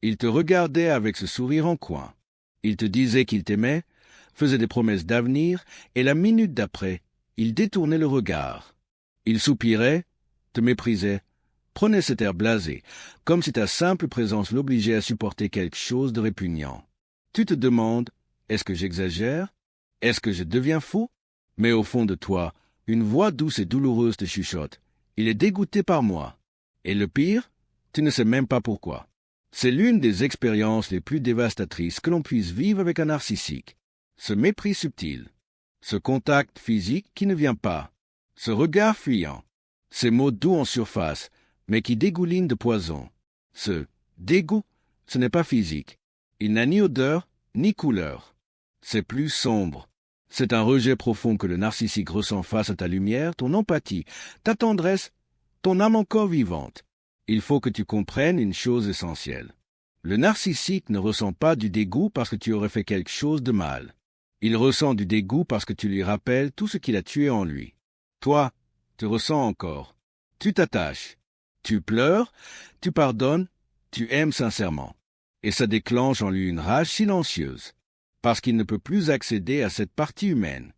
Il te regardait avec ce sourire en coin. Il te disait qu'il t'aimait, faisait des promesses d'avenir, et la minute d'après, il détournait le regard. Il soupirait, te méprisait, prenait cet air blasé, comme si ta simple présence l'obligeait à supporter quelque chose de répugnant. Tu te demandes, est-ce que j'exagère? Est-ce que je deviens fou? Mais au fond de toi, une voix douce et douloureuse te chuchote. Il est dégoûté par moi. Et le pire, tu ne sais même pas pourquoi. C'est l'une des expériences les plus dévastatrices que l'on puisse vivre avec un narcissique. Ce mépris subtil, ce contact physique qui ne vient pas, ce regard fuyant, ces mots doux en surface, mais qui dégoulinent de poison. Ce dégoût, ce n'est pas physique. Il n'a ni odeur, ni couleur. C'est plus sombre. C'est un rejet profond que le narcissique ressent face à ta lumière, ton empathie, ta tendresse, ton âme encore vivante. Il faut que tu comprennes une chose essentielle. Le narcissique ne ressent pas du dégoût parce que tu aurais fait quelque chose de mal. Il ressent du dégoût parce que tu lui rappelles tout ce qu'il a tué en lui. Toi, tu ressens encore. Tu t'attaches. Tu pleures, tu pardonnes, tu aimes sincèrement. Et ça déclenche en lui une rage silencieuse. Parce qu'il ne peut plus accéder à cette partie humaine.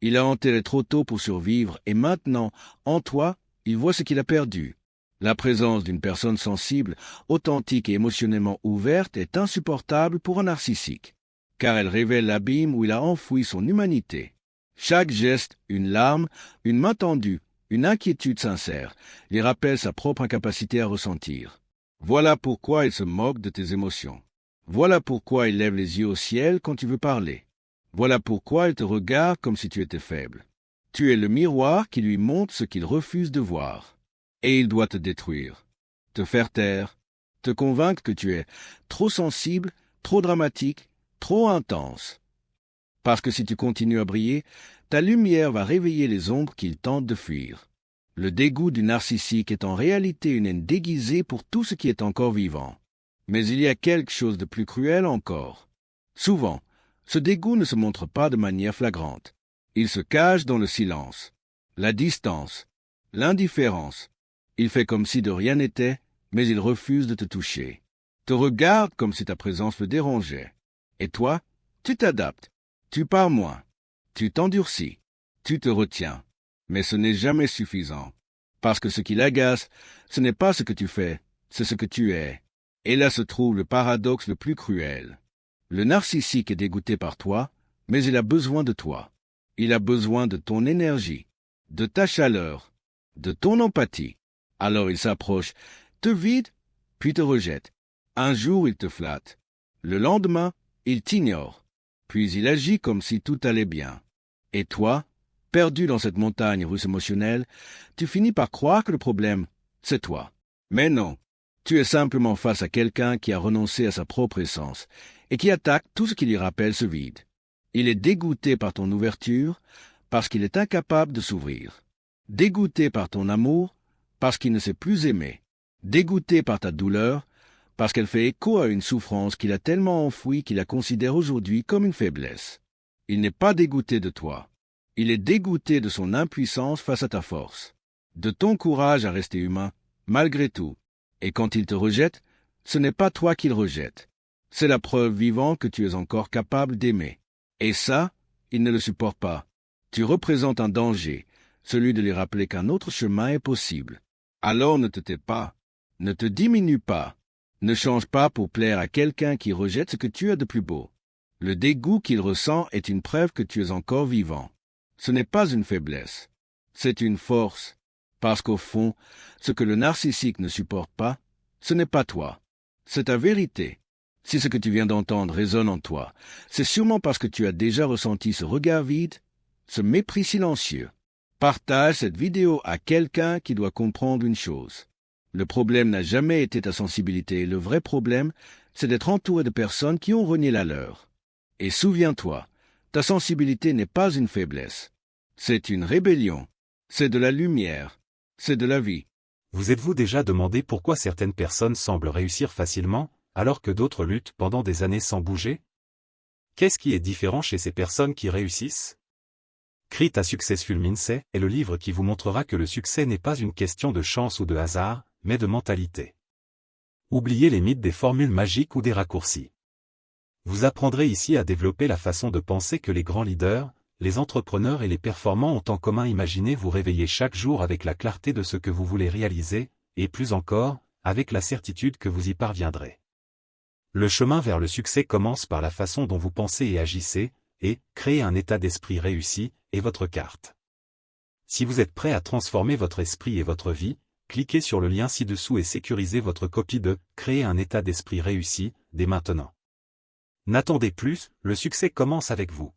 Il a enterré trop tôt pour survivre et maintenant, en toi, il voit ce qu'il a perdu. La présence d'une personne sensible, authentique et émotionnellement ouverte est insupportable pour un narcissique, car elle révèle l'abîme où il a enfoui son humanité. Chaque geste, une larme, une main tendue, une inquiétude sincère, lui rappelle sa propre incapacité à ressentir. Voilà pourquoi il se moque de tes émotions. Voilà pourquoi il lève les yeux au ciel quand tu veux parler. Voilà pourquoi il te regarde comme si tu étais faible. Tu es le miroir qui lui montre ce qu'il refuse de voir. Et il doit te détruire, te faire taire, te convaincre que tu es trop sensible, trop dramatique, trop intense. Parce que si tu continues à briller, ta lumière va réveiller les ombres qu'il tente de fuir. Le dégoût du narcissique est en réalité une haine déguisée pour tout ce qui est encore vivant. Mais il y a quelque chose de plus cruel encore. Souvent, ce dégoût ne se montre pas de manière flagrante. Il se cache dans le silence, la distance, l'indifférence. Il fait comme si de rien n'était, mais il refuse de te toucher. Te regarde comme si ta présence le dérangeait. Et toi, tu t'adaptes, tu pars moins, tu t'endurcis, tu te retiens. Mais ce n'est jamais suffisant. Parce que ce qui l'agace, ce n'est pas ce que tu fais, c'est ce que tu es. Et là se trouve le paradoxe le plus cruel. Le narcissique est dégoûté par toi, mais il a besoin de toi. Il a besoin de ton énergie, de ta chaleur, de ton empathie. Alors il s'approche, te vide, puis te rejette. Un jour il te flatte. Le lendemain, il t'ignore. Puis il agit comme si tout allait bien. Et toi, perdu dans cette montagne russe émotionnelle, tu finis par croire que le problème, c'est toi. Mais non. Tu es simplement face à quelqu'un qui a renoncé à sa propre essence et qui attaque tout ce qui lui rappelle ce vide. Il est dégoûté par ton ouverture parce qu'il est incapable de s'ouvrir. Dégoûté par ton amour parce qu'il ne sait plus aimer. Dégoûté par ta douleur parce qu'elle fait écho à une souffrance qu'il a tellement enfouie qu'il la considère aujourd'hui comme une faiblesse. Il n'est pas dégoûté de toi. Il est dégoûté de son impuissance face à ta force, de ton courage à rester humain, malgré tout. Et quand il te rejette, ce n'est pas toi qu'il rejette. C'est la preuve vivante que tu es encore capable d'aimer. Et ça, il ne le supporte pas. Tu représentes un danger, celui de lui rappeler qu'un autre chemin est possible. Alors ne te tais pas, ne te diminue pas, ne change pas pour plaire à quelqu'un qui rejette ce que tu as de plus beau. Le dégoût qu'il ressent est une preuve que tu es encore vivant. Ce n'est pas une faiblesse, c'est une force. Parce qu'au fond, ce que le narcissique ne supporte pas, ce n'est pas toi, c'est ta vérité. Si ce que tu viens d'entendre résonne en toi, c'est sûrement parce que tu as déjà ressenti ce regard vide, ce mépris silencieux. Partage cette vidéo à quelqu'un qui doit comprendre une chose. Le problème n'a jamais été ta sensibilité, le vrai problème, c'est d'être entouré de personnes qui ont renié la leur. Et souviens-toi, ta sensibilité n'est pas une faiblesse, c'est une rébellion, c'est de la lumière. C'est de la vie. Vous êtes-vous déjà demandé pourquoi certaines personnes semblent réussir facilement, alors que d'autres luttent pendant des années sans bouger? Qu'est-ce qui est différent chez ces personnes qui réussissent? Crit à Successful Mindset est le livre qui vous montrera que le succès n'est pas une question de chance ou de hasard, mais de mentalité. Oubliez les mythes des formules magiques ou des raccourcis. Vous apprendrez ici à développer la façon de penser que les grands leaders, les entrepreneurs et les performants ont en commun. Imaginez vous réveiller chaque jour avec la clarté de ce que vous voulez réaliser, et plus encore, avec la certitude que vous y parviendrez. Le chemin vers le succès commence par la façon dont vous pensez et agissez, et créer un état d'esprit réussi est votre carte. Si vous êtes prêt à transformer votre esprit et votre vie, cliquez sur le lien ci-dessous et sécurisez votre copie de « Créer un état d'esprit réussi » dès maintenant. N'attendez plus, le succès commence avec vous.